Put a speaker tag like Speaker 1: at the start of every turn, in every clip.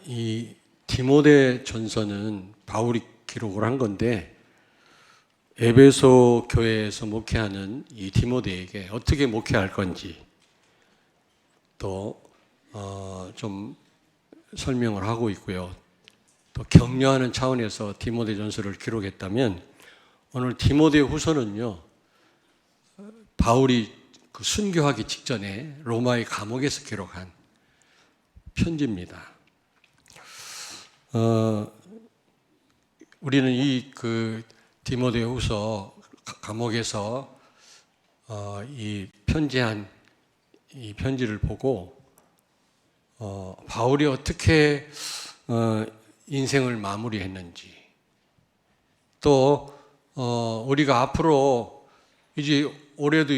Speaker 1: 이 디모데 전서는 바울이 기록을 한 건데 에베소 교회에서 목회하는 이 디모데에게 어떻게 목회할 건지 또 좀 설명을 하고 있고요. 또 격려하는 차원에서 디모데 전서를 기록했다면 오늘 디모데 후서는요, 바울이 그 순교하기 직전에 로마의 감옥에서 기록한 편지입니다. 우리는 이 그 디모데 후서 감옥에서 이 편지한 이 편지를 보고 바울이 어떻게 인생을 마무리했는지, 또 우리가 앞으로 이제 올해도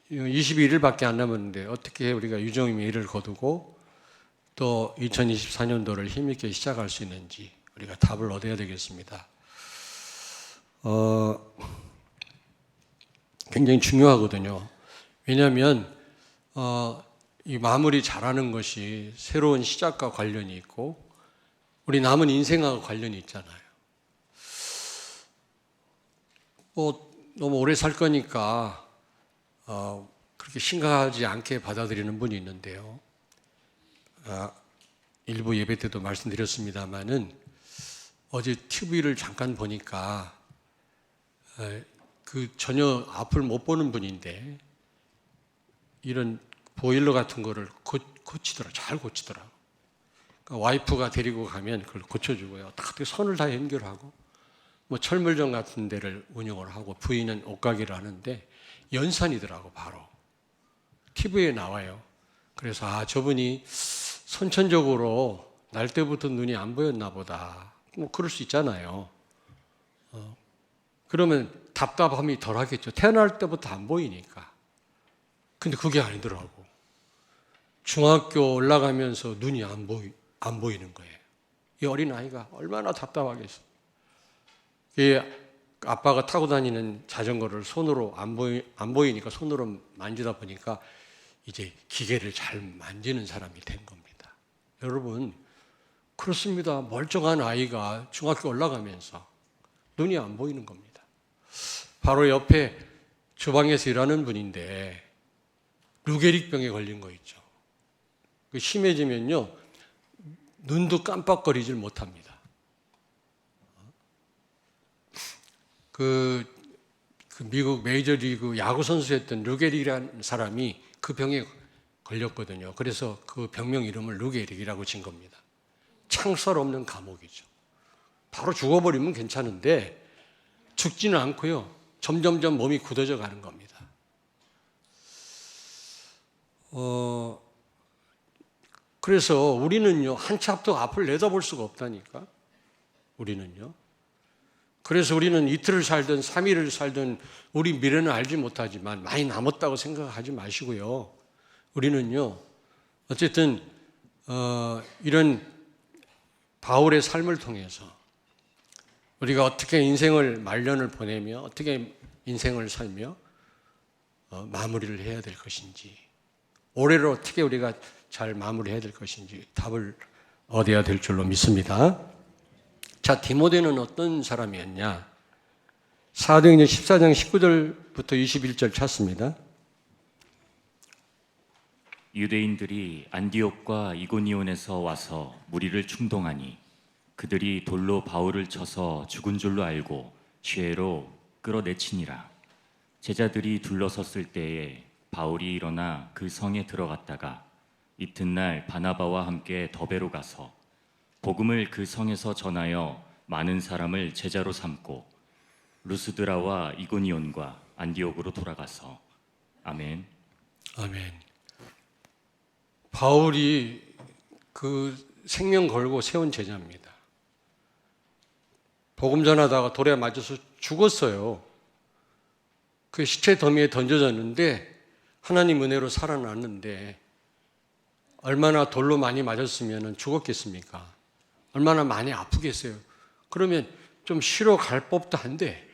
Speaker 1: 22일밖에 안 남았는데 어떻게 우리가 유종임의 일을 거두고 또 2024년도를 힘있게 시작할 수 있는지 우리가 답을 얻어야 되겠습니다. 굉장히 중요하거든요. 왜냐하면 이 마무리 잘하는 것이 새로운 시작과 관련이 있고 우리 남은 인생하고 관련이 있잖아요. 너무 오래 살 거니까 그렇게 심각하지 않게 받아들이는 분이 있는데요. 일부 예배 때도 말씀드렸습니다마는 어제 TV를 잠깐 보니까 그 전혀 앞을 못 보는 분인데 이런 보일러 같은 거를 잘 고치더라고. 그러니까 와이프가 데리고 가면 그걸 고쳐주고요. 어떻게 선을 다 연결하고 뭐 철물점 같은 데를 운영을 하고 부인은 옷가게를 하는데 연산이더라고. 바로 TV에 나와요. 그래서 저분이 선천적으로 날 때부터 눈이 안 보였나 보다. 뭐 그럴 수 있잖아요. 그러면 답답함이 덜하겠죠. 태어날 때부터 안 보이니까. 근데 그게 아니더라고. 중학교 올라가면서 눈이 안 보이는 거예요. 이 어린아이가 얼마나 답답하겠어. 아빠가 타고 다니는 자전거를 손으로 안 보이니까 손으로 만지다 보니까 이제 기계를 잘 만지는 사람이 된 겁니다. 여러분, 그렇습니다. 멀쩡한 아이가 중학교 올라가면서 눈이 안 보이는 겁니다. 바로 옆에 주방에서 일하는 분인데 루게릭병에 걸린 거 있죠. 심해지면요, 눈도 깜빡거리질 못합니다. 그 미국 메이저리그 야구 선수였던 루게릭이라는 사람이 그 병에 걸렸거든요. 그래서 그 병명 이름을 루게릭이라고 진 겁니다. 창살 없는 감옥이죠. 바로 죽어버리면 괜찮은데 죽지는 않고요. 점점점 몸이 굳어져 가는 겁니다. 그래서 우리는요, 한 치 앞도 앞을 내다볼 수가 없다니까. 우리는요. 그래서 우리는 이틀을 살든 3일을 살든 우리 미래는 알지 못하지만 많이 남았다고 생각하지 마시고요. 우리는요, 어쨌든 이런 바울의 삶을 통해서 우리가 어떻게 인생을 말년을 보내며 어떻게 인생을 살며 마무리를 해야 될 것인지, 올해를 어떻게 우리가 잘 마무리해야 될 것인지 답을 얻어야 될 줄로 믿습니다. 자, 디모데는 어떤 사람이었냐? 사도행전 14장 19절부터 21절 찾습니다.
Speaker 2: 유대인들이 안디옥과 이고니온에서 와서 무리를 충동하니 그들이 돌로 바울을 쳐서 죽은 줄로 알고 쇠로 끌어내치니라. 제자들이 둘러섰을 때에 바울이 일어나 그 성에 들어갔다가 이튿날 바나바와 함께 더베로 가서 복음을 그 성에서 전하여 많은 사람을 제자로 삼고 루스드라와 이고니온과 안디옥으로 돌아가서 아멘.
Speaker 1: 아멘. 바울이 그 생명 걸고 세운 제자입니다. 복음 전하다가 돌에 맞아서 죽었어요. 그 시체 더미에 던져졌는데 하나님 은혜로 살아났는데 얼마나 돌로 많이 맞았으면 죽었겠습니까? 얼마나 많이 아프겠어요. 그러면 좀 쉬러 갈 법도 한데,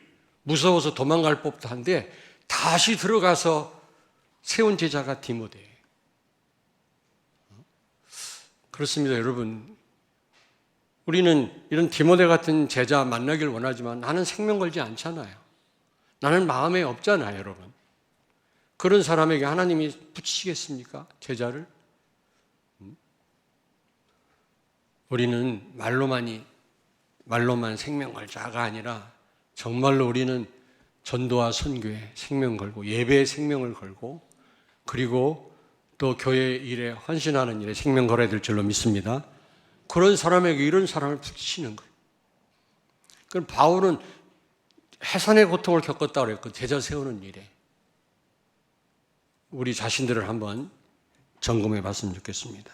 Speaker 1: 무서워서 도망갈 법도 한데 다시 들어가서 세운 제자가 디모데예요. 그렇습니다, 여러분. 우리는 이런 디모데 같은 제자 만나길 원하지만 나는 생명 걸지 않잖아요. 나는 마음에 없잖아요, 여러분. 그런 사람에게 하나님이 붙이시겠습니까? 제자를? 우리는 말로만 생명 걸자가 아니라 정말로 우리는 전도와 선교에 생명 걸고 예배에 생명을 걸고 그리고 또 교회 일에 헌신하는 일에 생명 걸어야 될 줄로 믿습니다. 그런 사람에게 이런 사람을 붙이시는 거예요. 그럼 바울은 해산의 고통을 겪었다고 그랬고 제자 세우는 일에 우리 자신들을 한번 점검해 봤으면 좋겠습니다.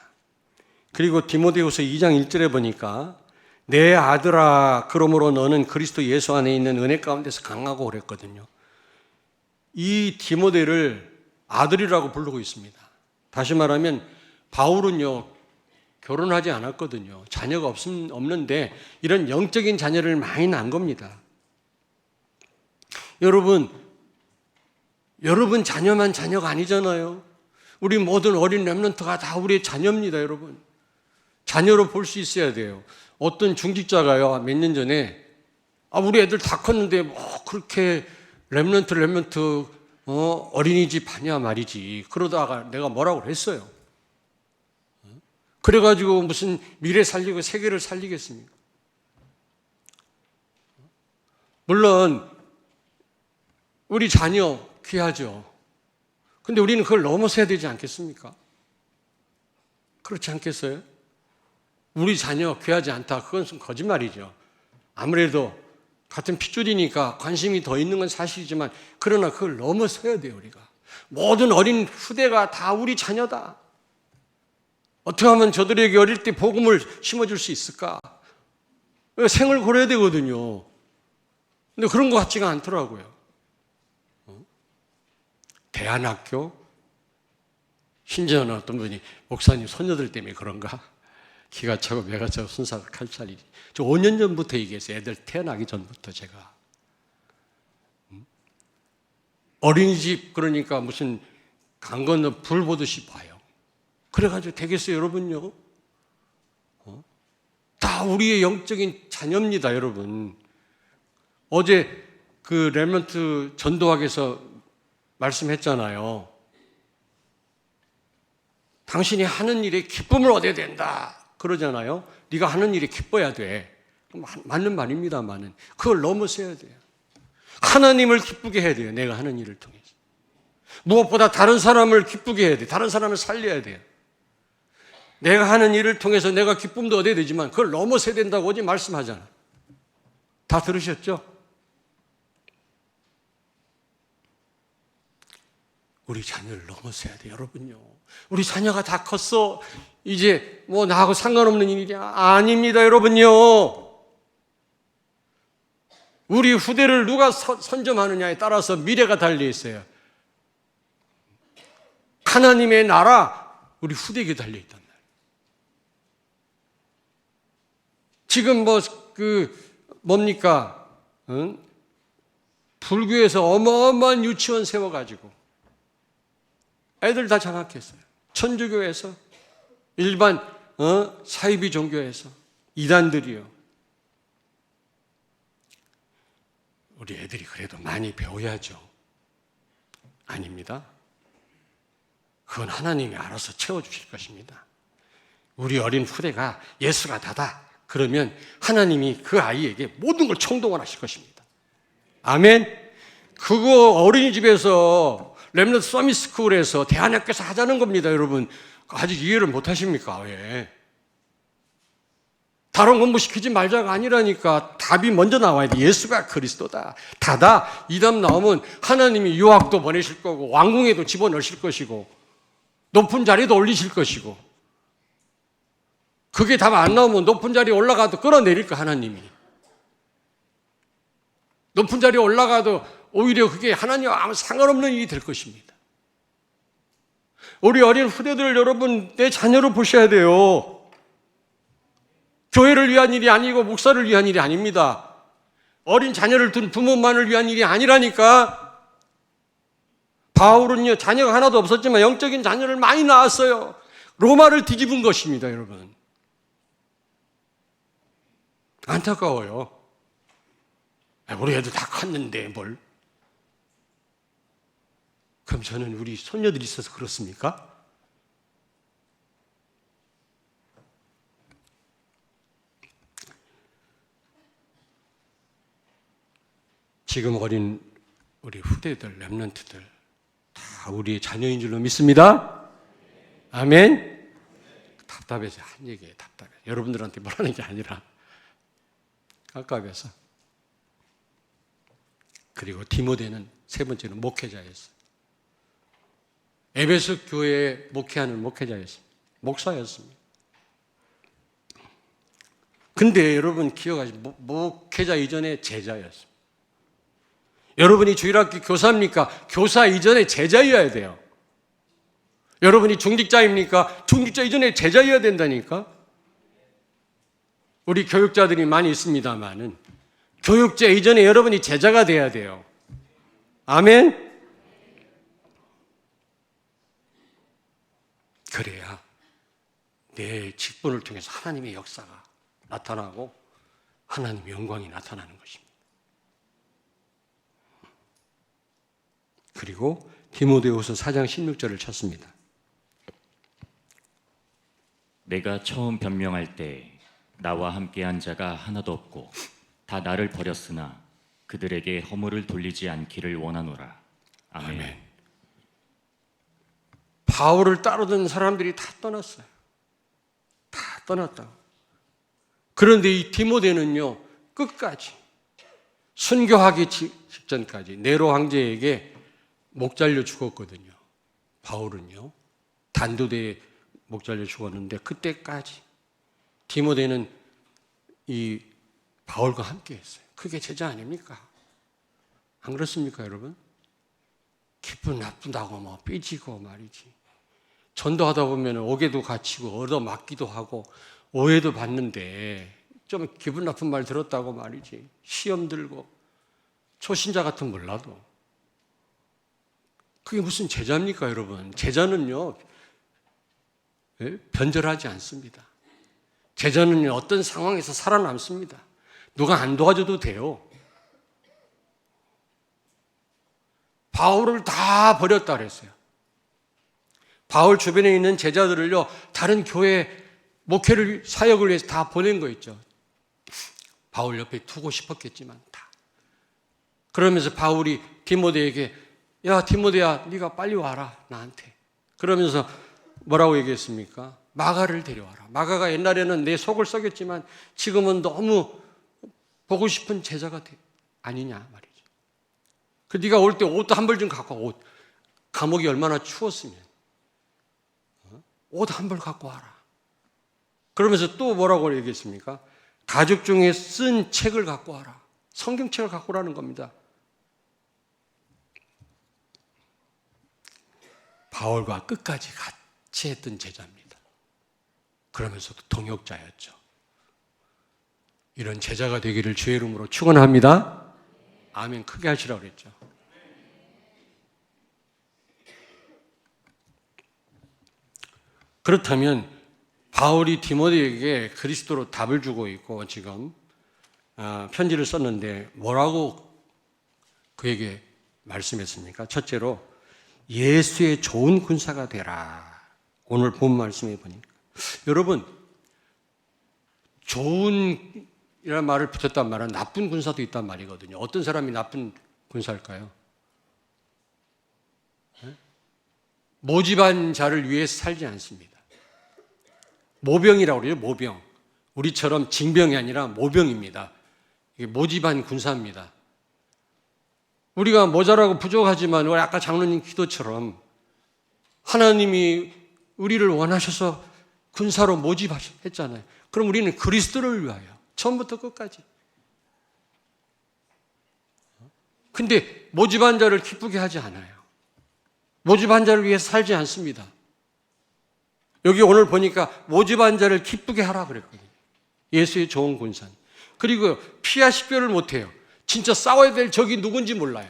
Speaker 1: 그리고 디모데후서 2장 1절에 보니까 내 아들아 그러므로 너는 그리스도 예수 안에 있는 은혜 가운데서 강하고 그랬거든요. 이 디모데를 아들이라고 부르고 있습니다. 다시 말하면 바울은요 결혼하지 않았거든요. 자녀가 없는데 이런 영적인 자녀를 많이 낳은 겁니다. 여러분 자녀만 자녀가 아니잖아요. 우리 모든 어린 렘넌트가 다 우리의 자녀입니다, 여러분. 자녀로 볼 수 있어야 돼요. 어떤 중직자가요, 몇 년 전에 우리 애들 다 컸는데 뭐 그렇게 렘넌트 어린이집 하냐 말이지. 그러다가 내가 뭐라고 그랬어요. 그래가지고 무슨 미래 살리고 세계를 살리겠습니까? 물론 우리 자녀 귀하죠. 근데 우리는 그걸 넘어서야 되지 않겠습니까? 그렇지 않겠어요? 우리 자녀 귀하지 않다. 그건 거짓말이죠. 아무래도 같은 핏줄이니까 관심이 더 있는 건 사실이지만 그러나 그걸 넘어서야 돼요, 우리가. 모든 어린 후대가 다 우리 자녀다. 어떻게 하면 저들에게 어릴 때 복음을 심어줄 수 있을까? 생을 걸어야 되거든요. 근데 그런 것 같지가 않더라고요. 대안학교? 심지어는 어떤 분이 목사님 손녀들 때문에 그런가? 기가 차고 매가 차고 순사가 칼찰이지. 저 5년 전부터 얘기했어요. 애들 태어나기 전부터 제가. 어린이집 그러니까 무슨 강 건너 불 보듯이 봐요. 그래가지고 되겠어요, 여러분요? 다 우리의 영적인 자녀입니다, 여러분. 어제 그 렘넌트 전도학에서 말씀했잖아요. 당신이 하는 일에 기쁨을 얻어야 된다. 그러잖아요. 네가 하는 일에 기뻐야 돼. 맞는 말입니다만은 그걸 넘어서야 돼요. 하나님을 기쁘게 해야 돼요. 내가 하는 일을 통해서. 무엇보다 다른 사람을 기쁘게 해야 돼. 다른 사람을 살려야 돼요. 내가 하는 일을 통해서 내가 기쁨도 얻어야 되지만 그걸 넘어서야 된다고 어제 말씀하잖아. 다 들으셨죠? 우리 자녀를 넘어서야 돼요, 여러분요. 우리 자녀가 다 컸어. 이제 뭐 나하고 상관없는 일이 아닙니다, 여러분요. 우리 후대를 누가 선점하느냐에 따라서 미래가 달려 있어요. 하나님의 나라, 우리 후대에게 달려 있단 말이에요. 지금 뭡니까? 응? 불교에서 어마어마한 유치원 세워가지고 애들 다 장악했어요. 천주교에서, 일반 사이비 종교에서, 이단들이요. 우리 애들이 그래도 많이 배워야죠. 아닙니다. 그건 하나님이 알아서 채워주실 것입니다. 우리 어린 후대가 예수가 다다. 그러면 하나님이 그 아이에게 모든 걸 총동원하실 것입니다. 아멘. 그거 어린이집에서 렘넌트 서밋스쿨에서 대안학교에서 하자는 겁니다, 여러분. 아직 이해를 못 하십니까? 왜? 다른 공부 시키지 말자가 아니라니까. 답이 먼저 나와야 돼. 예수가 그리스도다. 다다. 이 답 나오면 하나님이 유학도 보내실 거고 왕궁에도 집어넣으실 것이고 높은 자리도 올리실 것이고 그게 답 안 나오면 높은 자리에 올라가도 끌어내릴 거 하나님이. 높은 자리에 올라가도 오히려 그게 하나님과 아무 상관없는 일이 될 것입니다. 우리 어린 후대들 여러분 내 자녀로 보셔야 돼요. 교회를 위한 일이 아니고 목사를 위한 일이 아닙니다. 어린 자녀를 둔 부모만을 위한 일이 아니라니까. 바울은요 자녀가 하나도 없었지만 영적인 자녀를 많이 낳았어요. 로마를 뒤집은 것입니다, 여러분. 안타까워요. 우리 애들 다 컸는데 뭘. 그럼 저는 우리 손녀들이 있어서 그렇습니까? 지금 어린 우리 후대들, 렘넌트들 다 우리의 자녀인 줄로 믿습니다. 아멘. 답답해서 한 얘기예요. 답답해. 여러분들한테 뭐라는 게 아니라 깝깝해서. 그리고 디모데는 세 번째는 목회자였어요. 에베소 교회에 목회하는 목회자였습니다. 목사였습니다. 근데 여러분 기억하시죠? 목회자 이전에 제자였습니다. 여러분이 주일학교 교사입니까? 교사 이전에 제자여야 돼요. 여러분이 중직자입니까? 중직자 이전에 제자여야 된다니까? 우리 교육자들이 많이 있습니다만은 교육자 이전에 여러분이 제자가 돼야 돼요. 아멘? 그래야 내 직분을 통해서 하나님의 역사가 나타나고 하나님의 영광이 나타나는 것입니다. 그리고 디모데후서 4장 16절을 찾습니다.
Speaker 2: 내가 처음 변명할 때 나와 함께한 자가 하나도 없고 다 나를 버렸으나 그들에게 허물을 돌리지 않기를 원하노라. 아멘.
Speaker 1: 아멘. 바울을 따르던 사람들이 다 떠났어요. 다 떠났다고. 그런데 이 디모데는요, 끝까지 순교하기 직전까지 네로 황제에게 목 잘려 죽었거든요. 바울은요, 단도대에 목 잘려 죽었는데 그때까지 디모데는 이 바울과 함께 했어요. 그게 제자 아닙니까? 안 그렇습니까, 여러분? 기분 나쁜다고 뭐 삐지고 말이지. 전도하다 보면 옥에도 갇히고 얻어맞기도 하고 오해도 받는데 좀 기분 나쁜 말 들었다고 말이지. 시험 들고 초신자 같은 몰라도. 그게 무슨 제자입니까, 여러분? 제자는요, 변절하지 않습니다. 제자는 어떤 상황에서 살아남습니다. 누가 안 도와줘도 돼요. 바울을 다 버렸다 그랬어요. 바울 주변에 있는 제자들을요, 다른 교회 목회를, 사역을 위해서 다 보낸 거 있죠. 바울 옆에 두고 싶었겠지만 다. 그러면서 바울이 디모데에게, 야 디모데야, 네가 빨리 와라 나한테. 그러면서 뭐라고 얘기했습니까? 마가를 데려와라. 마가가 옛날에는 내 속을 썩였지만 지금은 너무 보고 싶은 제자가 아니냐 말이죠. 그 네가 올 때 옷도 한 벌 좀 갖고 와. 옷. 감옥이 얼마나 추웠으면 옷 한 벌 갖고 와라. 그러면서 또 뭐라고 얘기했습니까? 가족 중에 쓴 책을 갖고 와라. 성경책을 갖고 오라는 겁니다. 바울과 끝까지 같이 했던 제자입니다. 그러면서도 동역자였죠. 이런 제자가 되기를 주의 이름으로 축원합니다. 아멘. 크게 하시라고 그랬죠. 그렇다면 바울이 디모데에게 그리스도로 답을 주고 있고 지금 편지를 썼는데 뭐라고 그에게 말씀했습니까? 첫째로 예수의 좋은 군사가 되라. 오늘 본 말씀에 보니까 여러분, 좋은이라는 말을 붙였단 말은 나쁜 군사도 있단 말이거든요. 어떤 사람이 나쁜 군사일까요? 모집한 자를 위해서 살지 않습니다. 모병이라고 그래요. 모병. 우리처럼 징병이 아니라 모병입니다. 이게 모집한 군사입니다. 우리가 모자라고 부족하지만 우리 아까 장로님 기도처럼 하나님이 우리를 원하셔서 군사로 모집했잖아요. 그럼 우리는 그리스도를 위하여 처음부터 끝까지. 근데 모집한 자를 기쁘게 하지 않아요. 모집한 자를 위해서 살지 않습니다. 여기 오늘 보니까 모집한 자를 기쁘게 하라 그랬거든요. 예수의 좋은 군사. 그리고 피하 식별을 못해요. 진짜 싸워야 될 적이 누군지 몰라요.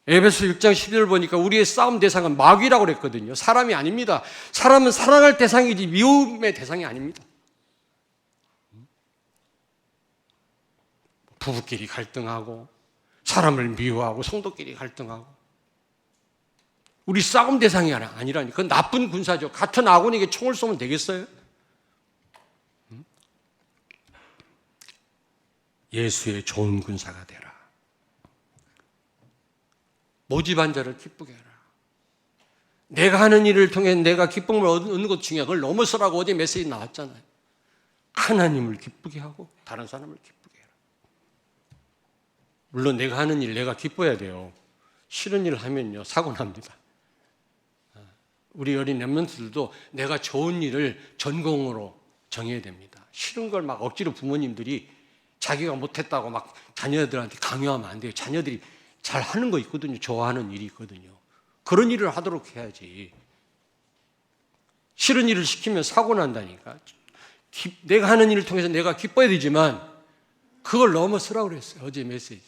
Speaker 1: 에베소 6장 11절 보니까 우리의 싸움 대상은 마귀라고 그랬거든요. 사람이 아닙니다. 사람은 사랑할 대상이지 미움의 대상이 아닙니다. 부부끼리 갈등하고 사람을 미워하고 성도끼리 갈등하고 우리 싸움 대상이 아니라니. 그건 나쁜 군사죠. 같은 아군에게 총을 쏘면 되겠어요? 예수의 좋은 군사가 되라. 모집한 자를 기쁘게 하라. 내가 하는 일을 통해 내가 기쁨을 얻는 것 중요해. 그걸 넘어서라고 어제 메시지 나왔잖아요. 하나님을 기쁘게 하고 다른 사람을 기쁘게 해라. 물론 내가 하는 일 내가 기뻐야 돼요. 싫은 일을 하면요 사고 납니다. 우리 어린 렘넌트들도 내가 좋은 일을 전공으로 정해야 됩니다. 싫은 걸 막 억지로 부모님들이 자기가 못했다고 막 자녀들한테 강요하면 안 돼요. 자녀들이 잘 하는 거 있거든요. 좋아하는 일이 있거든요. 그런 일을 하도록 해야지. 싫은 일을 시키면 사고 난다니까. 내가 하는 일을 통해서 내가 기뻐야 되지만 그걸 넘어서라고 그랬어요. 어제 메시지.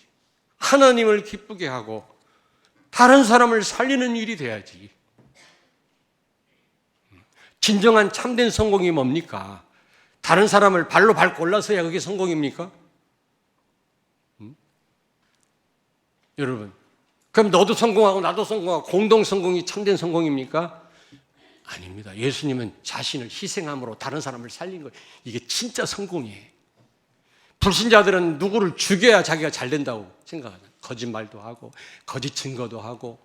Speaker 1: 하나님을 기쁘게 하고 다른 사람을 살리는 일이 돼야지. 진정한 참된 성공이 뭡니까? 다른 사람을 발로 밟고 올라서야 그게 성공입니까? 여러분, 그럼 너도 성공하고 나도 성공하고 공동 성공이 참된 성공입니까? 아닙니다. 예수님은 자신을 희생함으로 다른 사람을 살린 거예요. 이게 진짜 성공이에요. 불신자들은 누구를 죽여야 자기가 잘 된다고 생각하잖아요. 거짓말도 하고 거짓 증거도 하고.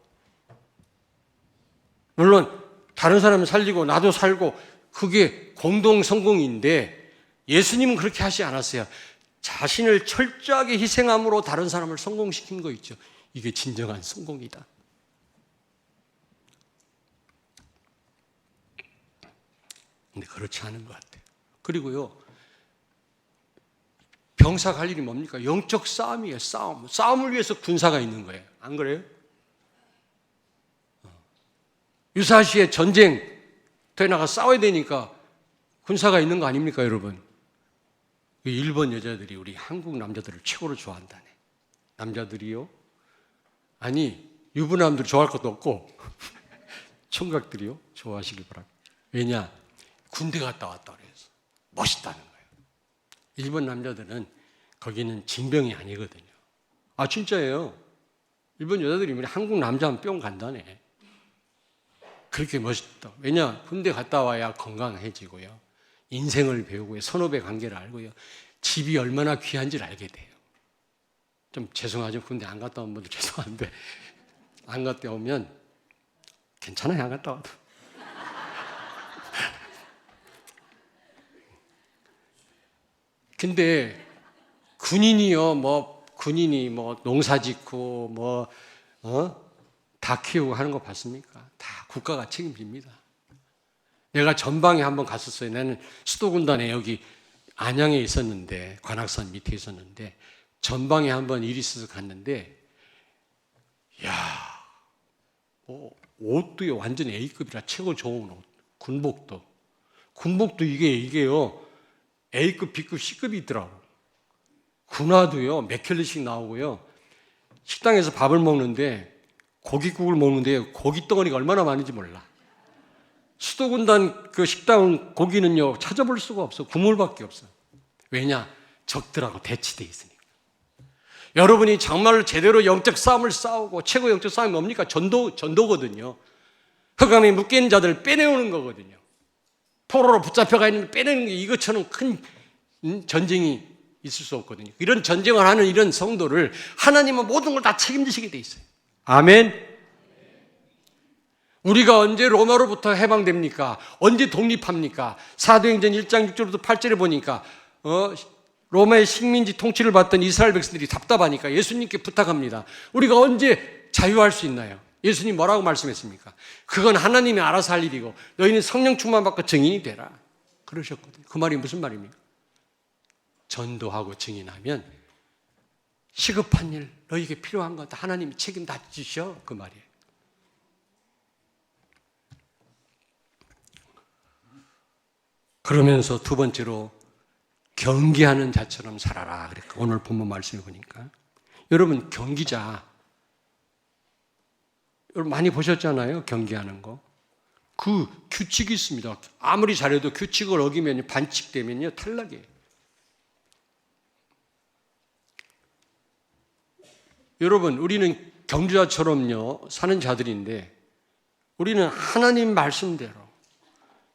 Speaker 1: 물론 다른 사람을 살리고 나도 살고 그게 공동 성공인데 예수님은 그렇게 하지 않았어요. 자신을 철저하게 희생함으로 다른 사람을 성공시킨 거 있죠. 이게 진정한 성공이다. 근데 그렇지 않은 것 같아요. 그리고요, 병사 갈 일이 뭡니까? 영적 싸움이에요. 싸움. 싸움을 위해서 군사가 있는 거예요. 안 그래요? 유사시에 전쟁터에 나가 싸워야 되니까 군사가 있는 거 아닙니까, 여러분? 일본 여자들이 우리 한국 남자들을 최고로 좋아한다네. 남자들이요? 아니, 유부남들 좋아할 것도 없고 총각들이요? 좋아하시길 바랍니다. 왜냐? 군대 갔다 왔다 그래서 멋있다는 거예요. 일본 남자들은 거기는 징병이 아니거든요. 아, 진짜예요. 일본 여자들이 한국 남자면 뿅 간다네. 그렇게 멋있다. 왜냐? 군대 갔다 와야 건강해지고요. 인생을 배우고요. 선후배 관계를 알고요. 집이 얼마나 귀한지를 알게 돼요. 좀 죄송하죠. 군대 안 갔다 온 분들 죄송한데 안 갔다 오면 괜찮아요. 안 갔다 와도. 근데 군인이요. 군인이 농사 짓고 다 키우고 하는 거 봤습니까? 다 국가가 책임집니다. 내가 전방에 한번 갔었어요. 나는 수도군단에 여기 안양에 있었는데, 관악산 밑에 있었는데, 전방에 한번 일이 있어서 갔는데, 옷도 완전 A급이라 최고 좋은 옷. 군복도 이게요. A급, B급, C급이 있더라고. 군화도요, 몇 켤레씩 나오고요. 식당에서 밥을 먹는데, 고깃국을 먹는데 고기 덩어리가 얼마나 많은지 몰라. 수도군단 그 식당 고기는요 찾아볼 수가 없어. 국물밖에 없어. 왜냐? 적들하고 대치돼 있으니까. 여러분이 정말로 제대로 영적 싸움을 싸우고 최고 영적 싸움이 뭡니까? 전도거든요. 흑암에 묶인 자들을 빼내오는 거거든요. 포로로 붙잡혀가 있는 빼내는 게 이것처럼 큰 전쟁이 있을 수 없거든요. 이런 전쟁을 하는 이런 성도를 하나님은 모든 걸 다 책임지시게 돼 있어요. 아멘. 우리가 언제 로마로부터 해방됩니까? 언제 독립합니까? 사도행전 1장 6절부터 8절에 보니까 로마의 식민지 통치를 받던 이스라엘 백성들이 답답하니까 예수님께 부탁합니다. 우리가 언제 자유할 수 있나요? 예수님 뭐라고 말씀했습니까? 그건 하나님이 알아서 할 일이고 너희는 성령 충만 받고 증인이 되라. 그러셨거든요. 그 말이 무슨 말입니까? 전도하고 증인하면 시급한 일, 너희에게 필요한 것 하나님이 책임 다 지셔. 그 말이에요. 그러면서 두 번째로 경기하는 자처럼 살아라. 그러니까 오늘 본문 말씀해 보니까 여러분 경기자 여러분 많이 보셨잖아요. 경기하는 거. 그 규칙이 있습니다. 아무리 잘해도 규칙을 어기면 반칙되면요 탈락이에요. 여러분 우리는 경주자처럼요 사는 자들인데 우리는 하나님 말씀대로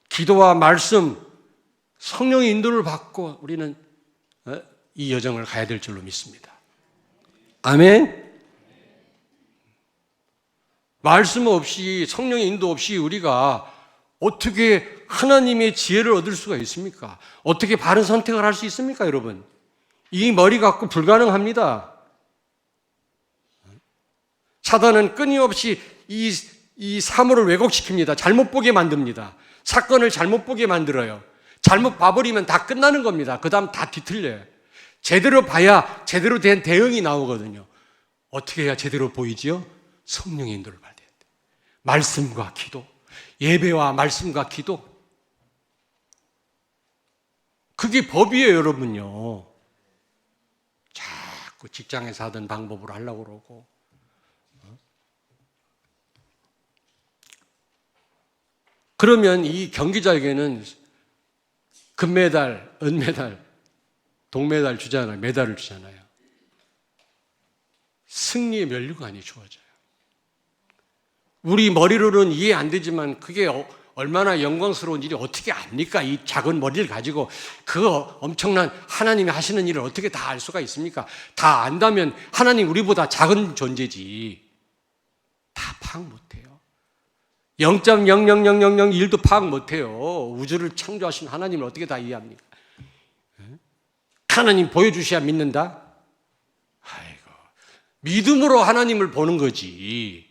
Speaker 1: 기도와 말씀, 성령의 인도를 받고 우리는 이 여정을 가야 될 줄로 믿습니다. 아멘. 말씀 없이 성령의 인도 없이 우리가 어떻게 하나님의 지혜를 얻을 수가 있습니까? 어떻게 바른 선택을 할 수 있습니까, 여러분? 이 머리 갖고 불가능합니다. 사단은 끊임없이 이 사물을 왜곡시킵니다. 잘못 보게 만듭니다. 사건을 잘못 보게 만들어요. 잘못 봐버리면 다 끝나는 겁니다. 그 다음 다 뒤틀려요. 제대로 봐야 제대로 된 대응이 나오거든요. 어떻게 해야 제대로 보이지요? 성령의 인도를 받아야 돼요. 말씀과 기도, 예배와 말씀과 기도. 그게 법이에요, 여러분요. 자꾸 직장에서 하던 방법으로 하려고 그러고. 그러면 이 경기자에게는 금메달, 은메달, 동메달 주잖아요. 메달을 주잖아요. 승리의 면류관이 주어져요. 우리 머리로는 이해 안 되지만 그게 얼마나 영광스러운 일이 어떻게 압니까? 이 작은 머리를 가지고 그 엄청난 하나님이 하시는 일을 어떻게 다 알 수가 있습니까? 다 안다면 하나님 우리보다 작은 존재지. 다 파악 못해요. 0.00001도 파악 못해요. 우주를 창조하신 하나님을 어떻게 다 이해합니까? 하나님 보여주셔야 믿는다? 아이고, 믿음으로 하나님을 보는 거지.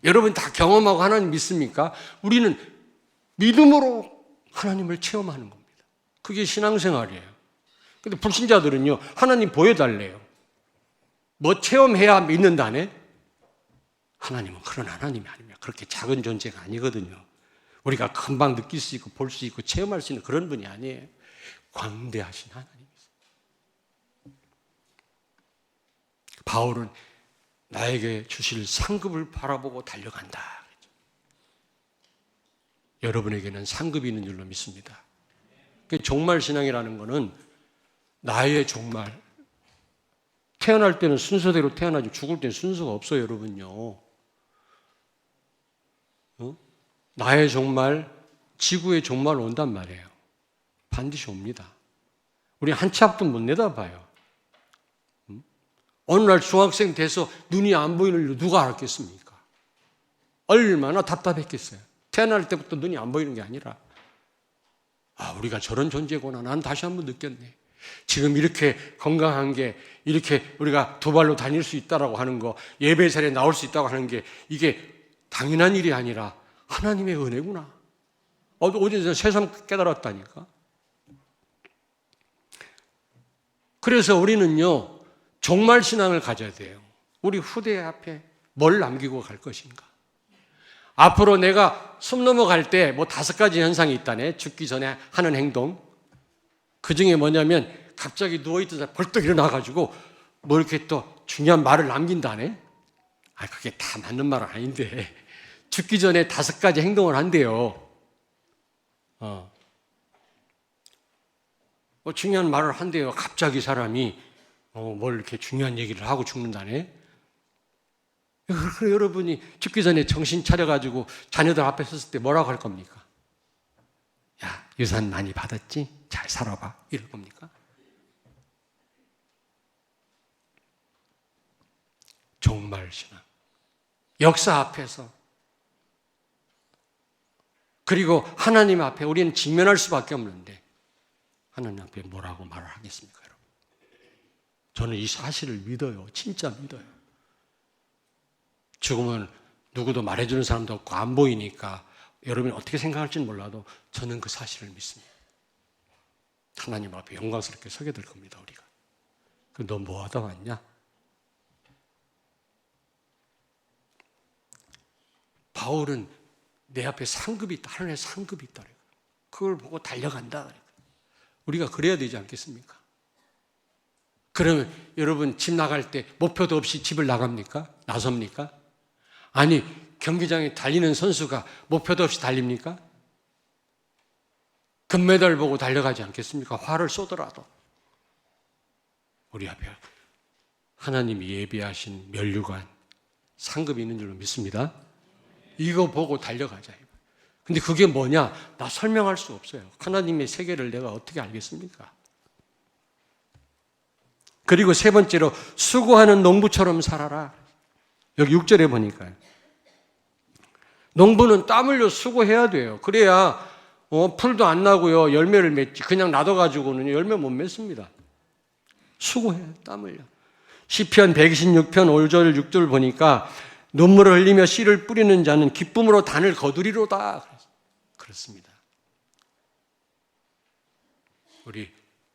Speaker 1: 여러분 다 경험하고 하나님 믿습니까? 우리는 믿음으로 하나님을 체험하는 겁니다. 그게 신앙생활이에요. 근데 불신자들은요, 하나님 보여달래요. 뭐 체험해야 믿는다네? 하나님은 그런 하나님이 아닙니다. 그렇게 작은 존재가 아니거든요. 우리가 금방 느낄 수 있고 볼 수 있고 체험할 수 있는 그런 분이 아니에요. 광대하신 하나님이세요. 바울은 나에게 주실 상급을 바라보고 달려간다. 여러분에게는 상급이 있는 줄로 믿습니다. 종말 신앙이라는 것은 나의 종말, 태어날 때는 순서대로 태어나지 죽을 때는 순서가 없어요, 여러분요. 나의 종말, 지구의 종말 온단 말이에요. 반드시 옵니다. 우리 한 치 앞도 못 내다봐요. 어느 날 중학생 돼서 눈이 안 보이는 일 누가 알았겠습니까? 얼마나 답답했겠어요. 태어날 때부터 눈이 안 보이는 게 아니라 우리가 저런 존재구나. 난 다시 한번 느꼈네. 지금 이렇게 건강한 게 이렇게 우리가 두 발로 다닐 수 있다라고 하는 거, 예배 자리에 나올 수 있다고 하는 게 이게 당연한 일이 아니라 하나님의 은혜구나. 어제 새삼 깨달았다니까. 그래서 우리는요, 종말 신앙을 가져야 돼요. 우리 후대 앞에 뭘 남기고 갈 것인가? 앞으로 내가 숨 넘어갈 때 뭐 5가지 현상이 있다네. 죽기 전에 하는 행동. 그 중에 뭐냐면 갑자기 누워있던 사람 벌떡 일어나가지고 뭐 이렇게 또 중요한 말을 남긴다네. 그게 다 맞는 말은 아닌데 죽기 전에 5가지 행동을 한대요. 중요한 말을 한대요. 갑자기 사람이 뭘 이렇게 중요한 얘기를 하고 죽는다네. 여러분이 죽기 전에 정신 차려가지고 자녀들 앞에 섰을 때 뭐라고 할 겁니까? 야, 유산 많이 받았지? 잘 살아봐. 이럴 겁니까? 종말 신앙. 역사 앞에서 그리고 하나님 앞에 우리는 직면할 수밖에 없는데 하나님 앞에 뭐라고 말을 하겠습니까, 여러분? 저는 이 사실을 믿어요. 진짜 믿어요. 죽으면 누구도 말해주는 사람도 없고 안 보이니까 여러분이 어떻게 생각할지는 몰라도 저는 그 사실을 믿습니다. 하나님 앞에 영광스럽게 서게 될 겁니다, 우리가. 너 뭐 하다 왔냐? 바울은 내 앞에 상급이 있다. 하나님의 상급이 있다. 그걸 보고 달려간다. 우리가 그래야 되지 않겠습니까? 그러면 여러분 집 나갈 때 목표도 없이 집을 나갑니까? 나섭니까? 아니, 경기장에 달리는 선수가 목표도 없이 달립니까? 금메달 보고 달려가지 않겠습니까? 화를 쏘더라도. 우리 앞에 하나님이 예비하신 면류관, 상급이 있는 줄로 믿습니다. 이거 보고 달려가자. 근데 그게 뭐냐? 나 설명할 수 없어요. 하나님의 세계를 내가 어떻게 알겠습니까? 그리고 세 번째로 수고하는 농부처럼 살아라. 여기 6절에 보니까요. 농부는 땀 흘려 수고해야 돼요. 그래야 풀도 안 나고요. 열매를 맺지. 그냥 놔둬가지고는 열매 못 맺습니다. 수고해요. 땀 흘려. 시편 126편 5절 6절 보니까 눈물을 흘리며 씨를 뿌리는 자는 기쁨으로 단을 거두리로다. 그렇습니다. 우리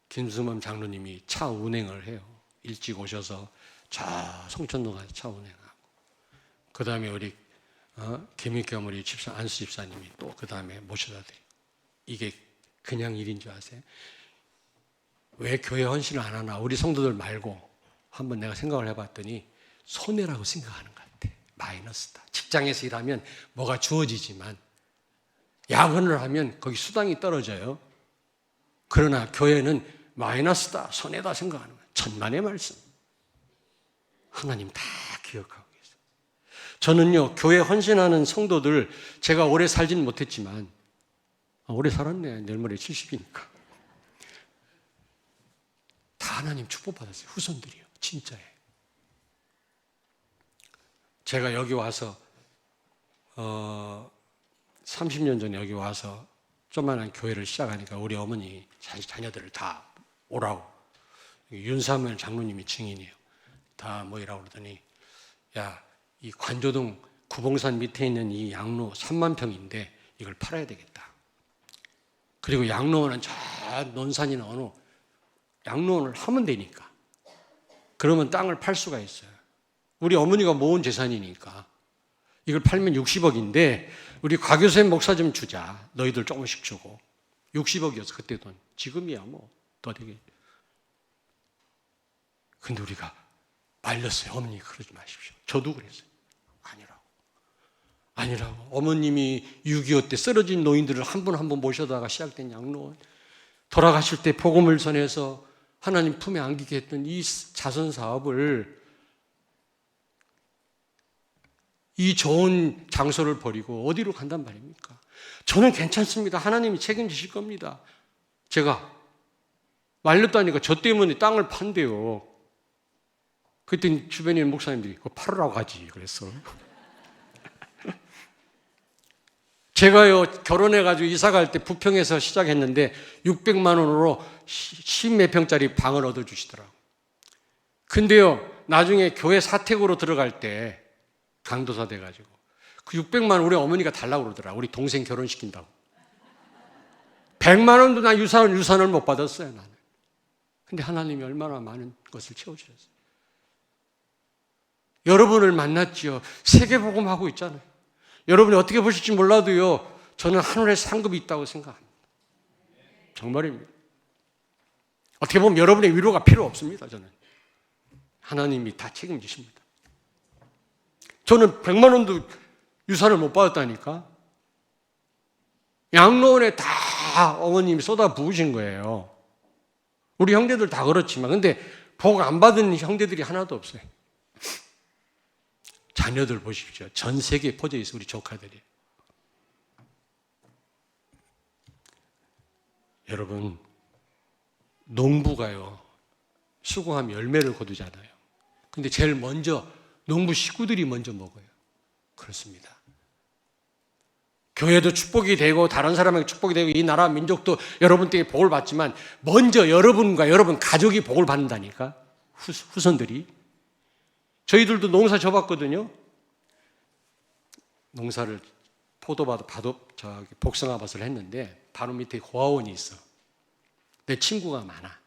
Speaker 1: 김수범 장로님이 차 운행을 해요. 일찍 오셔서 저 송천동 가서 차 운행하고, 그 다음에 우리 김익겸 우리 집사 안수 집사님이 또 그 다음에 모셔다 드리고. 이게 그냥 일인 줄 아세요? 왜 교회 헌신을 안 하나? 우리 성도들 말고 한번 내가 생각을 해봤더니 손해라고 생각하는 것 같아. 마이너스다. 직장에서 일하면 뭐가 주어지지만 야근을 하면 거기 수당이 떨어져요. 그러나 교회는 마이너스다, 손해다 생각하는 거예요. 천만의 말씀. 하나님 다 기억하고 계세요. 저는요, 교회 헌신하는 성도들, 제가 오래 살지는 못했지만, 오래 살았네. 내일 모레 70이니까. 다 하나님 축복받았어요. 후손들이요. 진짜예요. 제가 여기 와서 30년 전에 여기 와서 조그만한 교회를 시작하니까 우리 어머니 자녀들을 다 오라고, 윤사무엘 장로님이 증인이에요. 다 모이라고 그러더니, 야, 이 관조동 구봉산 밑에 있는 이 양로 3만 평인데 이걸 팔아야 되겠다. 그리고 양로원은 저 논산이나 어느 양로원을 하면 되니까. 그러면 땅을 팔 수가 있어요. 우리 어머니가 모은 재산이니까. 이걸 팔면 60억인데 우리 곽교수님 목사 좀 주자. 너희들 조금씩 주고. 60억이었어 그때 돈. 지금이야 뭐 더 되게. 근데 우리가 말렸어요. 어머니 그러지 마십시오. 저도 그랬어요. 아니라고. 어머님이 6.25 때 쓰러진 노인들을 한 분 한 분 모셔다가 시작된 양로원. 돌아가실 때 복음을 전해서 하나님 품에 안기게 했던 이 자선 사업을, 이 좋은 장소를 버리고 어디로 간단 말입니까? 저는 괜찮습니다. 하나님이 책임지실 겁니다. 제가 말렸다니까 저 때문에 땅을 판대요. 그랬더니 주변에 있는 목사님들이 그거 팔으라고 하지 그랬어. 제가요 결혼해가지고 이사갈 때 부평에서 시작했는데 600만 원으로 10몇 평짜리 방을 얻어주시더라고. 근데요 나중에 교회 사택으로 들어갈 때 강도사 돼가지고 그 600만 원 우리 어머니가 달라고 그러더라. 우리 동생 결혼시킨다고. 100만 원도 나 유산을 못 받았어요 나는. 근데 하나님이 얼마나 많은 것을 채워주셨어요. 여러분을 만났지요. 세계복음하고 있잖아요. 여러분이 어떻게 보실지 몰라도요 저는 하늘에 상급이 있다고 생각합니다. 정말입니다. 어떻게 보면 여러분의 위로가 필요 없습니다. 저는 하나님이 다 책임지십니다. 저는 100만 원도 유산을 못 받았다니까. 양로원에 다 어머님이 쏟아 부으신 거예요. 우리 형제들 다 그렇지만 근데 복 안 받은 형제들이 하나도 없어요. 자녀들 보십시오. 전 세계에 퍼져 있어 우리 조카들이. 여러분 농부가요 수고하면 열매를 거두잖아요. 근데 제일 먼저 농부 식구들이 먼저 먹어요. 그렇습니다. 교회도 축복이 되고 다른 사람에게 축복이 되고 이 나라 민족도 여러분 때문에 복을 받지만 먼저 여러분과 여러분 가족이 복을 받는다니까. 후손들이. 저희들도 농사 져봤거든요. 농사를 포도밭 복숭아밭을 했는데 바로 밑에 고아원이 있어. 내 친구가 많아.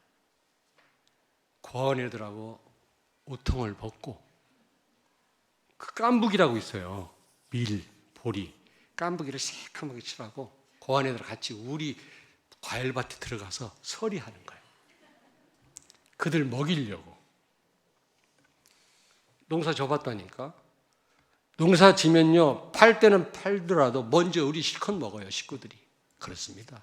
Speaker 1: 고아원 애들하고 우통을 벗고 그 깐북이라고 있어요. 밀, 보리, 깐북이를 새카맣게 칠하고 고아원 애들 같이 우리 과일밭에 들어가서 서리하는 거예요. 그들 먹이려고. 농사 져봤다니까. 농사 지면요, 팔 때는 팔더라도 먼저 우리 실컷 먹어요, 식구들이. 그렇습니다.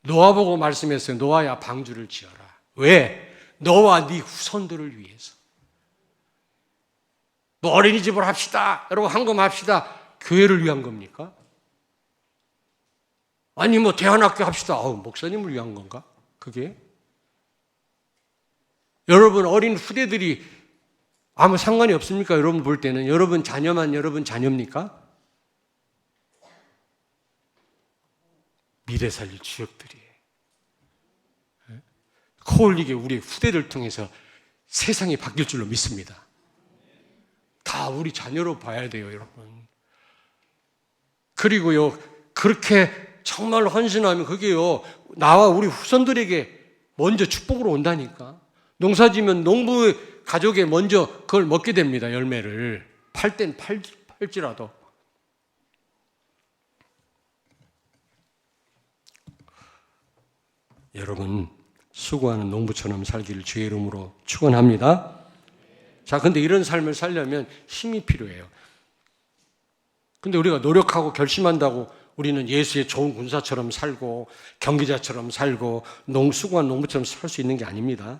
Speaker 1: 노아 보고 말씀했어요. 노아야, 방주를 지어라. 왜? 너와 네 후손들을 위해서. 뭐 어린이집을 합시다. 여러분 헌금합시다. 교회를 위한 겁니까? 아니 뭐 대안학교 합시다. 목사님을 위한 건가? 그게? 여러분 어린 후대들이 아무 상관이 없습니까? 여러분 볼 때는 여러분 자녀만 여러분 자녀입니까? 미래 살릴 주역들이에요. 코올리게 우리 후대를 통해서 세상이 바뀔 줄로 믿습니다. 다 우리 자녀로 봐야 돼요, 여러분. 그리고요, 그렇게 정말 헌신하면 그게요, 나와 우리 후손들에게 먼저 축복으로 온다니까. 농사지면 농부 가족에 먼저 그걸 먹게 됩니다, 열매를. 팔 땐 팔지라도. 여러분, 수고하는 농부처럼 살기를 주의 이름으로 축원합니다. 자, 근데 이런 삶을 살려면 힘이 필요해요. 근데 우리가 노력하고 결심한다고 우리는 예수의 좋은 군사처럼 살고 경기자처럼 살고 수고한 농부처럼 살 수 있는 게 아닙니다.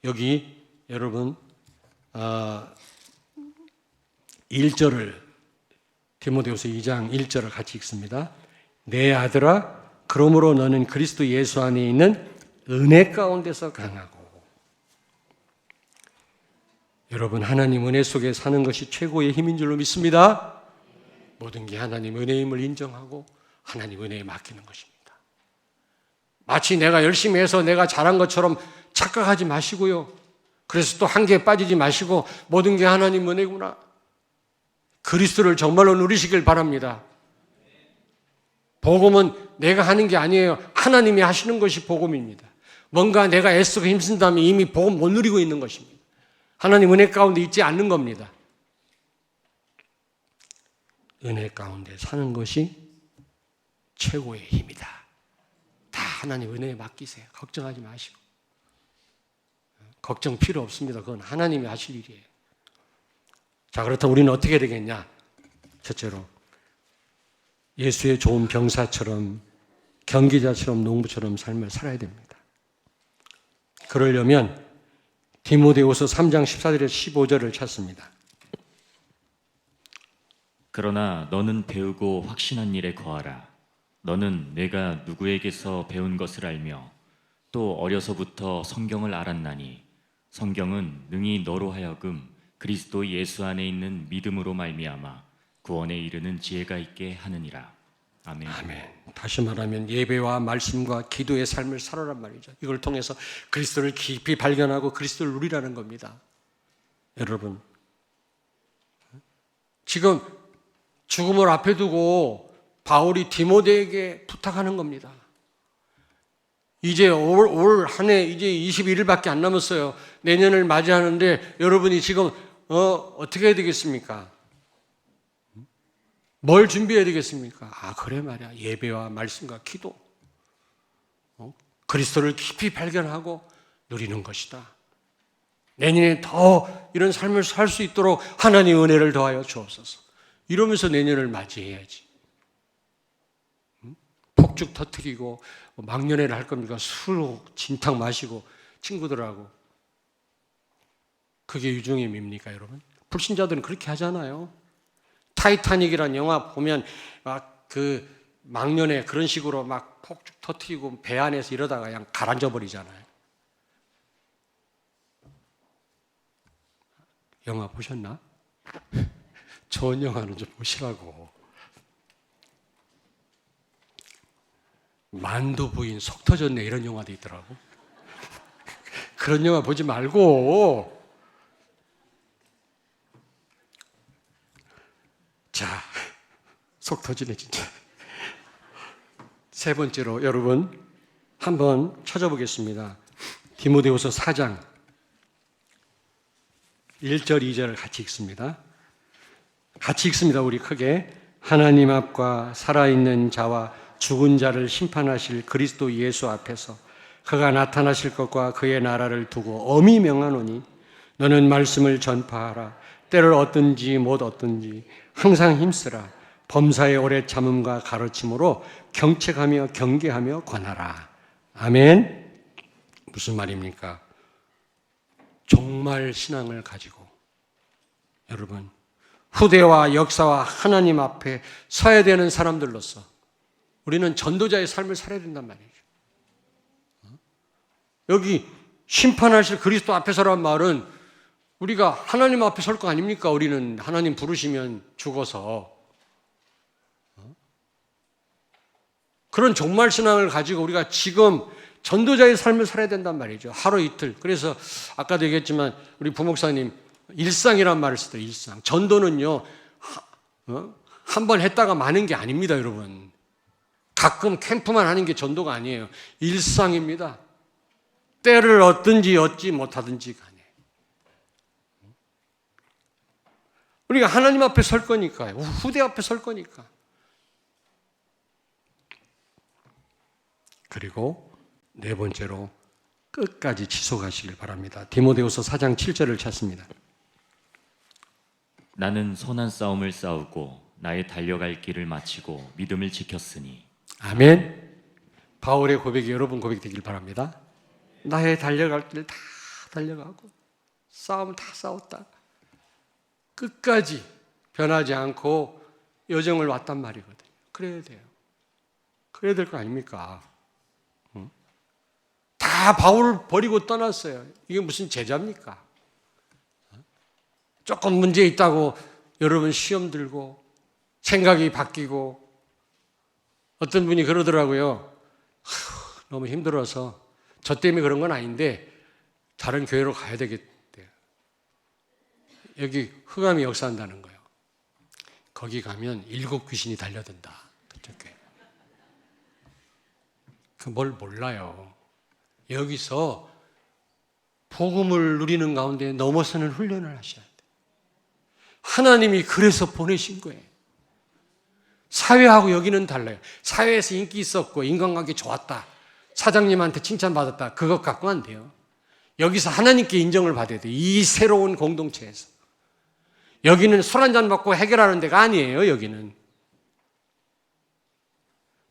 Speaker 1: 여기 여러분 1절을 디모데후서 2장 1절을 같이 읽습니다. 내 아들아, 그러므로 너는 그리스도 예수 안에 있는 은혜 가운데서 강하고. 여러분, 하나님 은혜 속에 사는 것이 최고의 힘인 줄로 믿습니다. 모든 게 하나님 은혜임을 인정하고 하나님 은혜에 맡기는 것입니다. 마치 내가 열심히 해서 내가 잘한 것처럼 착각하지 마시고요. 그래서 또 한계에 빠지지 마시고 모든 게 하나님 은혜구나. 그리스도를 정말로 누리시길 바랍니다. 복음은 내가 하는 게 아니에요. 하나님이 하시는 것이 복음입니다. 뭔가 내가 애쓰고 힘쓴다면 이미 복음 못 누리고 있는 것입니다. 하나님 은혜 가운데 있지 않는 겁니다. 은혜 가운데 사는 것이 최고의 힘이다. 다 하나님 은혜에 맡기세요. 걱정하지 마시고. 걱정 필요 없습니다. 그건 하나님이 하실 일이에요. 자, 그렇다면 우리는 어떻게 해야 되겠냐? 첫째로 예수의 좋은 병사처럼 경기자처럼 농부처럼 삶을 살아야 됩니다. 그러려면 디모데후서 3장 14절에서 15절을 찾습니다.
Speaker 2: 그러나 너는 배우고 확신한 일에 거하라. 너는 내가 누구에게서 배운 것을 알며 또 어려서부터 성경을 알았나니 성경은 능히 너로 하여금 그리스도 예수 안에 있는 믿음으로 말미암아 구원에 이르는 지혜가 있게 하느니라. 아멘.
Speaker 1: 아멘. 다시 말하면 예배와 말씀과 기도의 삶을 살아란 말이죠. 이걸 통해서 그리스도를 깊이 발견하고 그리스도를 누리라는 겁니다. 여러분, 지금 죽음을 앞에 두고 바울이 디모데에게 부탁하는 겁니다. 이제 올 한 해 이제 21일밖에 안 남았어요. 내년을 맞이하는데 여러분이 지금 어떻게 해야 되겠습니까? 뭘 준비해야 되겠습니까? 그래 말이야. 예배와 말씀과 기도. 그리스도를 깊이 발견하고 누리는 것이다. 내년에 더 이런 삶을 살 수 있도록 하나님의 은혜를 더하여 주옵소서. 이러면서 내년을 맞이해야지. 폭죽 터뜨리고 망년회를 할 겁니까? 술 진탕 마시고 친구들하고. 그게 유종의 미입니까, 여러분? 불신자들은 그렇게 하잖아요. 타이타닉이라는 영화 보면 막 그 망년에 그런 식으로 막 폭죽 터뜨리고 배 안에서 이러다가 그냥 가라앉아 버리잖아요. 영화 보셨나? 좋은 영화는 좀 보시라고. 만두 부인 속 터졌네 이런 영화도 있더라고. 그런 영화 보지 말고. 자, 속 터지네 진짜. 세 번째로 여러분 한번 찾아보겠습니다. 디모데후서 4장 1절 2절을 같이 읽습니다. 같이 읽습니다. 우리 크게. 하나님 앞과 살아있는 자와 죽은 자를 심판하실 그리스도 예수 앞에서 그가 나타나실 것과 그의 나라를 두고 엄히 명하노니 너는 말씀을 전파하라. 때를 얻든지 못 얻든지 항상 힘쓰라. 범사의 오래 참음과 가르침으로 경책하며 경계하며 권하라. 아멘. 무슨 말입니까? 종말 신앙을 가지고 여러분 후대와 역사와 하나님 앞에 서야 되는 사람들로서 우리는 전도자의 삶을 살아야 된단 말이죠. 여기 심판하실 그리스도 앞에 서란 말은 우리가 하나님 앞에 설 거 아닙니까? 우리는 하나님 부르시면 죽어서 그런 종말 신앙을 가지고 우리가 지금 전도자의 삶을 살아야 된단 말이죠. 하루 이틀. 그래서 아까도 얘기했지만 우리 부목사님 일상이란 말을 쓰더라고요. 일상. 전도는요. 한 번 했다가 마는 게 아닙니다, 여러분. 가끔 캠프만 하는 게 전도가 아니에요. 일상입니다. 때를 얻든지 얻지 못하든지 간에. 우리가 하나님 앞에 설 거니까요. 후대 앞에 설 거니까. 그리고 네 번째로 끝까지 지속하시길 바랍니다. 디모데후서 4장 7절을 찾습니다.
Speaker 2: 나는 선한 싸움을 싸우고 나의 달려갈 길을 마치고 믿음을 지켰으니.
Speaker 1: 아멘. 바울의 고백이 여러분 고백 되길 바랍니다. 나의 달려갈 길 다 달려가고 싸움 다 싸웠다. 끝까지 변하지 않고 여정을 왔단 말이거든요. 그래야 돼요. 그래야 될 거 아닙니까? 다 바울을 버리고 떠났어요. 이게 무슨 제자입니까? 조금 문제 있다고 여러분 시험 들고 생각이 바뀌고 어떤 분이 그러더라고요. 너무 힘들어서 저 때문에 그런 건 아닌데 다른 교회로 가야 되겠대요. 여기 흑암이 역사한다는 거예요. 거기 가면 7 귀신이 달려든다. 그쪽 교회. 뭘 몰라요. 여기서 복음을 누리는 가운데 넘어서는 훈련을 하셔야 돼요. 하나님이 그래서 보내신 거예요. 사회하고 여기는 달라요. 사회에서 인기 있었고 인간관계 좋았다. 사장님한테 칭찬받았다. 그것 갖고 안 돼요. 여기서 하나님께 인정을 받아야 돼요. 이 새로운 공동체에서. 여기는 술 한잔 먹고 해결하는 데가 아니에요. 여기는.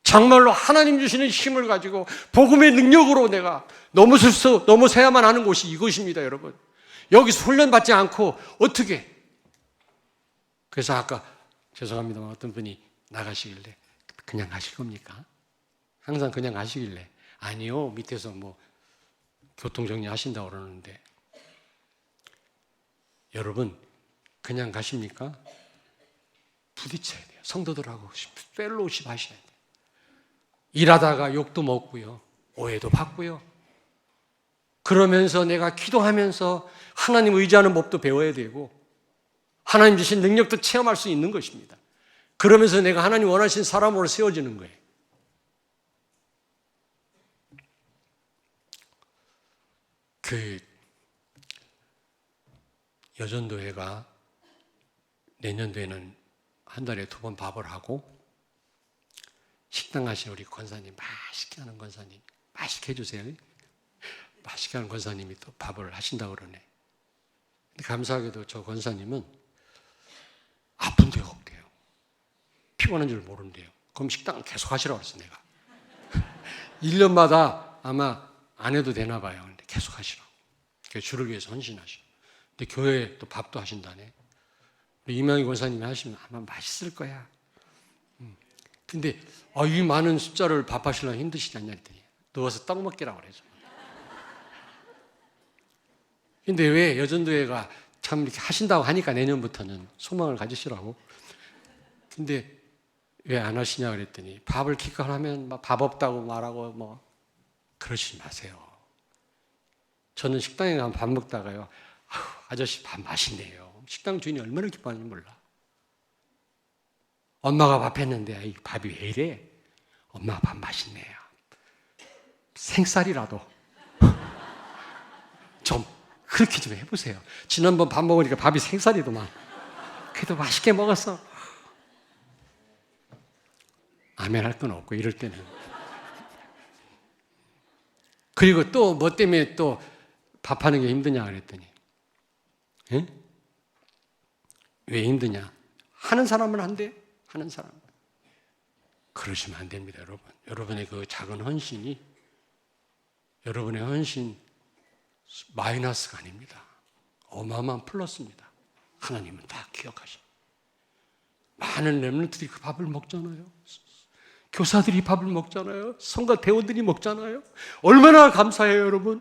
Speaker 1: 정말로 하나님 주시는 힘을 가지고 복음의 능력으로 내가 넘어서야만 하는 곳이 이것입니다, 여러분. 여기서 훈련받지 않고 어떻게? 그래서 아까 죄송합니다만 어떤 분이 나가시길래 그냥 가실 겁니까? 항상 그냥 가시길래 아니요, 밑에서 뭐 교통정리 하신다고 그러는데 여러분 그냥 가십니까? 부딪혀야 돼요. 성도들하고 펠로우십 하셔야 돼요. 일하다가 욕도 먹고요. 오해도 받고요. 그러면서 내가 기도하면서 하나님 의지하는 법도 배워야 되고 하나님 주신 능력도 체험할 수 있는 것입니다. 그러면서 내가 하나님 원하신 사람으로 세워지는 거예요. 그 여전도회가 내년도에는 한 달에 2번 밥을 하고 식당 하신 우리 권사님, 맛있게 하는 권사님, 맛있게 해주세요. 맛있게 하는 권사님이 또 밥을 하신다고 그러네. 근데 감사하게도 저 권사님은 아픈 데가 없대요. 피곤한 줄 모른대요. 그럼 식당을 계속 하시라고 그랬어, 내가. 1년마다 아마 안 해도 되나 봐요. 근데 계속 하시라고. 주를 위해서 헌신하시고. 근데 교회에 또 밥도 하신다네. 우리 이명희 권사님이 하시면 아마 맛있을 거야. 근데 이 많은 숫자를 밥 하시려면 힘드시지 않냐 했더니 누워서 떡 먹기라고 그러죠. 근데 왜 여전도회가 참 이렇게 하신다고 하니까 내년부터는 소망을 가지시라고. 근데 왜 안 하시냐 그랬더니 밥을 기껏 하면 밥 없다고 말하고 뭐 그러시지 마세요. 저는 식당에 가면 밥 먹다가요. 아저씨 밥 맛있네요. 식당 주인이 얼마나 기뻐하는지 몰라. 엄마가 밥 했는데 이 밥이 왜 이래? 엄마가 밥 맛있네요. 생쌀이라도 좀 그렇게 좀 해보세요. 지난번 밥 먹으니까 밥이 생쌀이더만. 그래도 맛있게 먹었어. 아멘 할 건 없고 이럴 때는 그리고 또 뭐 때문에 또 밥하는 게 힘드냐 그랬더니, 예? 왜 힘드냐? 하는 사람은 한대. 하는 사람. 그러시면 안 됩니다, 여러분. 여러분의 그 작은 헌신이, 여러분의 헌신 마이너스가 아닙니다. 어마어마한 플러스입니다. 하나님은 다 기억하셔. 많은 렘넌트들이 그 밥을 먹잖아요. 교사들이 밥을 먹잖아요. 성가 대원들이 먹잖아요. 얼마나 감사해요, 여러분.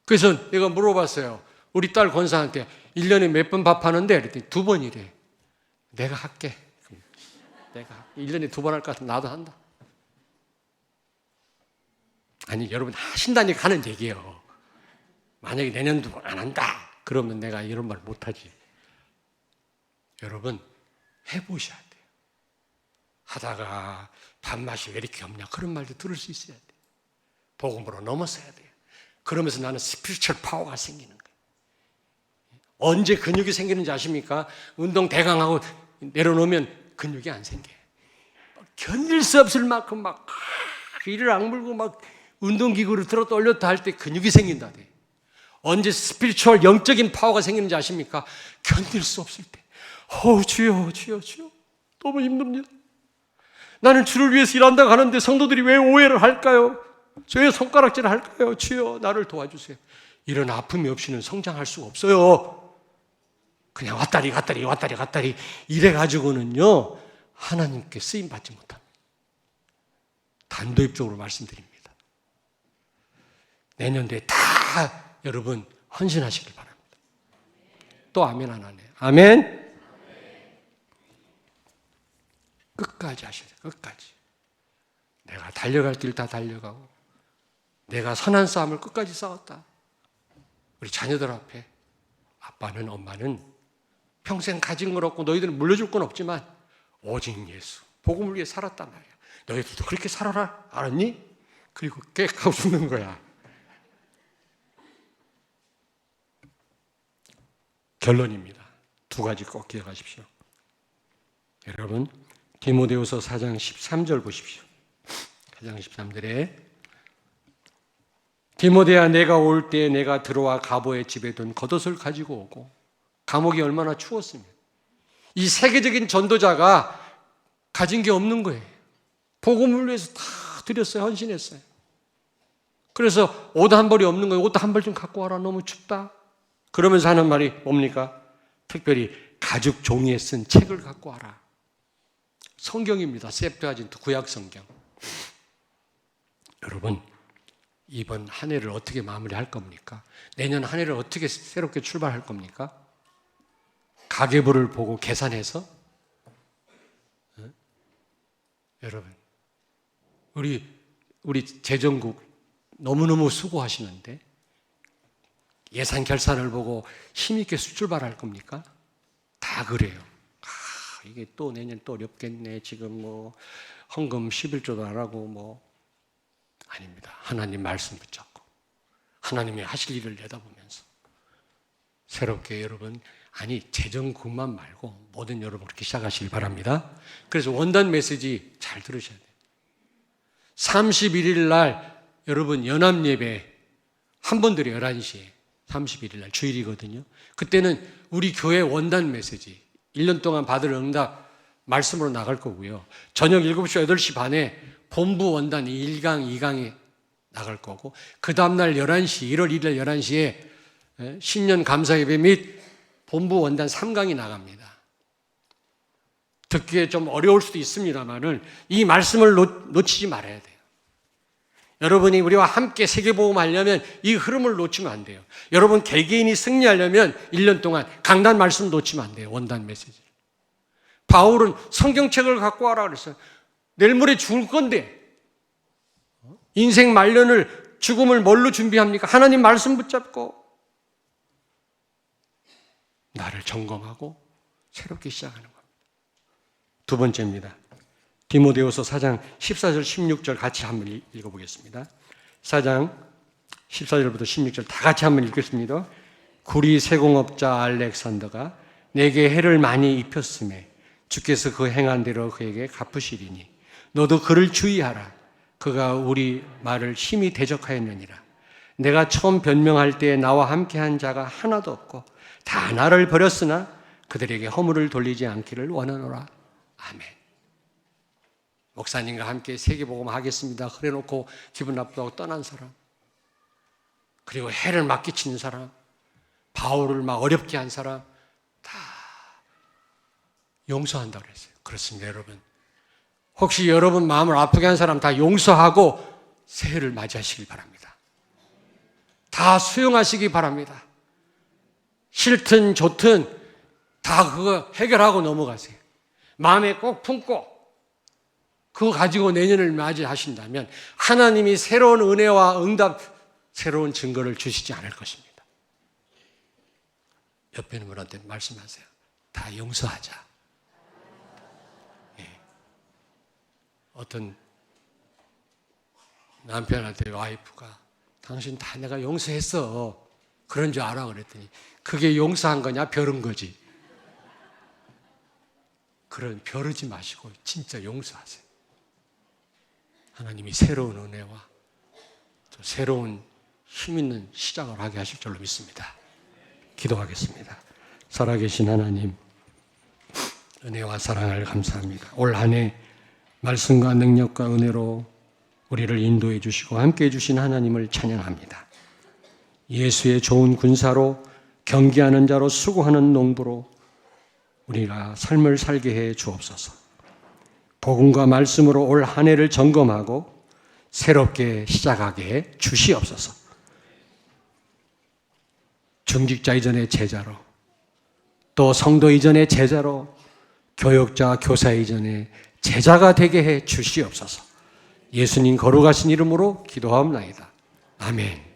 Speaker 1: 그래서 내가 물어봤어요. 우리 딸 권사한테 1년에 몇 번 밥하는데? 그랬더니 2번이래. 내가 할게. 내가 1년에 2번 할 것 같으면 나도 한다. 아니, 여러분 하신다니까 하는 얘기예요. 만약에 내년도 안 한다 그러면 내가 이런 말 못하지. 여러분 해보셔야 돼요. 하다가 밥맛이 왜 이렇게 없냐 그런 말도 들을 수 있어야 돼요. 복음으로 넘어서야 돼요. 그러면서 나는 스피리추얼 파워가 생기는 거예요. 언제 근육이 생기는지 아십니까? 운동 대강하고 내려놓으면 근육이 안 생겨요. 견딜 수 없을 만큼 막 이를 악물고 막 운동기구를 들었다 올렸다 할 때 근육이 생긴다. 언제 스피리추얼 영적인 파워가 생기는지 아십니까? 견딜 수 없을 때. 주여, 주여, 주여. 너무 힘듭니다. 나는 주를 위해서 일한다고 하는데 성도들이 왜 오해를 할까요? 왜 손가락질을 할까요? 주여, 나를 도와주세요. 이런 아픔이 없이는 성장할 수가 없어요. 그냥 왔다리 갔다리 왔다리 갔다리 이래가지고는요 하나님께 쓰임받지 못합니다. 단도입적으로 말씀드립니다. 내년도에 다 여러분 헌신하시길 바랍니다. 또 아멘 안 하네. 아멘. 끝까지 하셔야 돼요. 끝까지. 내가 달려갈 길 다 달려가고 내가 선한 싸움을 끝까지 싸웠다. 우리 자녀들 앞에 아빠는 엄마는 평생 가진 건 없고 너희들은 물려줄 건 없지만 오직 예수 복음을 위해 살았단 말이야. 너희들도 그렇게 살아라. 알았니? 그리고 깨끗하고 죽는 거야. 결론입니다. 2가지 꼭 기억하십시오. 여러분 디모데후서 4장 13절 보십시오. 4장 13절에 디모데야 내가 올 때 내가 들어와 가보의 집에 둔 겉옷을 가지고 오고 감옥이 얼마나 추웠으면 이 세계적인 전도자가 가진 게 없는 거예요. 복음을 위해서 다 드렸어요. 헌신했어요. 그래서 옷 한 벌이 없는 거예요. 옷 한 벌 좀 갖고 와라. 너무 춥다. 그러면서 하는 말이 뭡니까? 특별히 가죽 종이에 쓴 책을 갖고 와라. 성경입니다. 세프트아진트 구약 성경. 여러분 이번 한 해를 어떻게 마무리할 겁니까? 내년 한 해를 어떻게 새롭게 출발할 겁니까? 가계부를 보고 계산해서 여러분 우리 재정국 너무너무 수고하시는데 예산 결산을 보고 힘있게 출발할 겁니까? 다 그래요. 이게 또 내년 또 어렵겠네. 지금 뭐 헌금 11조도 안 하고 뭐 아닙니다. 하나님 말씀 붙잡고 하나님이 하실 일을 내다보면서 새롭게 여러분 재정국만 말고 모든 여러분 그렇게 시작하시길 바랍니다. 그래서 원단 메시지 잘 들으셔야 돼요. 31일 날 여러분 연합예배 한 번 드려요. 11시에 31일 날 주일이거든요. 그때는 우리 교회 원단 메시지 1년 동안 받을 응답 말씀으로 나갈 거고요. 저녁 7시 8시 반에 본부 원단 1강 2강에 나갈 거고 그 다음날 11시 1월 1일 11시에 신년 감사예배 및 본부 원단 3강이 나갑니다. 듣기에 좀 어려울 수도 있습니다만은 이 말씀을 놓치지 말아야 돼요. 여러분이 우리와 함께 세계복음 하려면 이 흐름을 놓치면 안 돼요. 여러분 개개인이 승리하려면 1년 동안 강단 말씀 놓치면 안 돼요. 원단 메시지를. 바울은 성경책을 갖고 와라 그랬어요. 내일 모레 죽을 건데 인생 말년을 죽음을 뭘로 준비합니까? 하나님 말씀 붙잡고 나를 점검하고 새롭게 시작하는 겁니다. 2번째입니다. 디모데후서 4장 14절 16절 같이 한번 읽어보겠습니다. 4장 14절부터 16절 다 같이 한번 읽겠습니다. 구리 세공업자 알렉산더가 내게 해를 많이 입혔음에 주께서 그 행한 대로 그에게 갚으시리니 너도 그를 주의하라. 그가 우리 말을 심히 대적하였느니라. 내가 처음 변명할 때에 나와 함께한 자가 하나도 없고 다 나를 버렸으나 그들에게 허물을 돌리지 않기를 원하노라. 아멘. 목사님과 함께 세계복음 하겠습니다 그래놓고 기분 나쁘다고 떠난 사람, 그리고 해를 막 끼치는 사람, 바울을 막 어렵게 한 사람 다 용서한다고 그랬어요. 그렇습니다, 여러분. 혹시 여러분 마음을 아프게 한 사람 다 용서하고 새해를 맞이하시길 바랍니다. 다 수용하시기 바랍니다. 싫든 좋든 다 그거 해결하고 넘어가세요. 마음에 꼭 품고 그거 가지고 내년을 맞이하신다면 하나님이 새로운 은혜와 응답, 새로운 증거를 주시지 않을 것입니다. 옆에 있는 분한테 말씀하세요. 다 용서하자. 예. 어떤 남편한테 와이프가 당신 다 내가 용서했어. 그런 줄 알아 그랬더니 그게 용서한 거냐 벼른 거지. 그런 벼르지 마시고 진짜 용서하세요. 하나님이 새로운 은혜와 또 새로운 힘 있는 시작을 하게 하실 줄로 믿습니다. 기도하겠습니다. 살아계신 하나님, 은혜와 사랑을 감사합니다. 올 한 해 말씀과 능력과 은혜로 우리를 인도해 주시고 함께해 주신 하나님을 찬양합니다. 예수의 좋은 군사로 경기하는 자로 수고하는 농부로 우리가 삶을 살게 해 주옵소서. 복음과 말씀으로 올 한 해를 점검하고 새롭게 시작하게 해 주시옵소서. 중직자 이전의 제자로, 또 성도 이전의 제자로, 교역자, 교사 이전의 제자가 되게 해 주시옵소서. 예수님 거룩하신 이름으로 기도하옵나이다. 아멘.